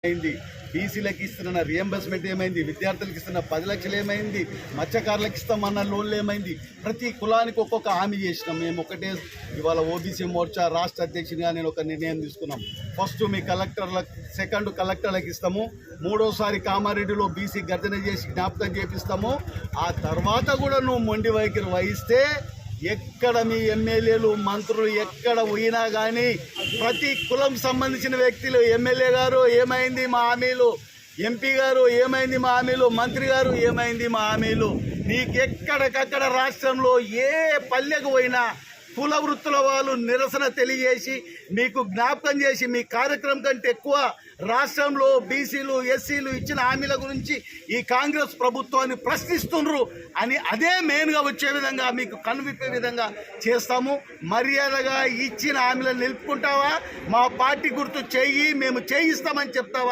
అయింది, బీసీలకు ఇస్తున్న రియంబర్స్మెంట్ ఏమైంది, విద్యార్థులకు ఇస్తున్న 10 లక్షలు ఏమైంది, మత్స్యకారులకు ఇస్తామన్న లోన్లు ఏమైంది, ప్రతి కులానికి ఒక్కొక్క హామీ చేసినాం. మేము ఒకటే ఇవాళ ఓబీసీ మోర్చా రాష్ట్ర అధ్యక్షునిగా నేను ఒక నిర్ణయం తీసుకున్నాం. ఫస్ట్ మీ కలెక్టర్లకు, సెకండ్ కలెక్టర్లకు ఇస్తాము, మూడోసారి కామారెడ్డిలో బీసీ గర్జన చేసి జ్ఞాపకం చేపిస్తాము. ఆ తర్వాత కూడా నువ్వు మొండి వైఖరి వహిస్తే ఎక్కడ మీ ఎమ్మెల్యేలు మంత్రులు ఎక్కడ పోయినా కానీ ప్రతి కులం సంబంధించిన వ్యక్తులు, ఎమ్మెల్యే గారు ఏమైంది మా హామీలు, ఎంపీ గారు ఏమైంది మా హామీలు, మంత్రి గారు ఏమైంది మా హామీలు, నీకెక్కడికక్కడ రాష్ట్రంలో ఏ పల్లెకు పోయినా కుల వృత్తుల వాళ్ళు నిరసన తెలియజేసి మీకు జ్ఞాపకం చేసి మీ కార్యక్రమం కంటే ఎక్కువ రాష్ట్రంలో బీసీలు ఎస్సీలు ఇచ్చిన హామీల గురించి ఈ కాంగ్రెస్ ప్రభుత్వాన్ని ప్రశ్నిస్తున్నారు అని అదే మెయిన్గా వచ్చే విధంగా మీకు కనువిప్పే విధంగా చేస్తాము. మర్యాదగా ఇచ్చిన హామీలను నిలుపుకుంటావా, మా పార్టీ గుర్తు చెయ్యి మేము చేయిస్తామని చెప్తావా?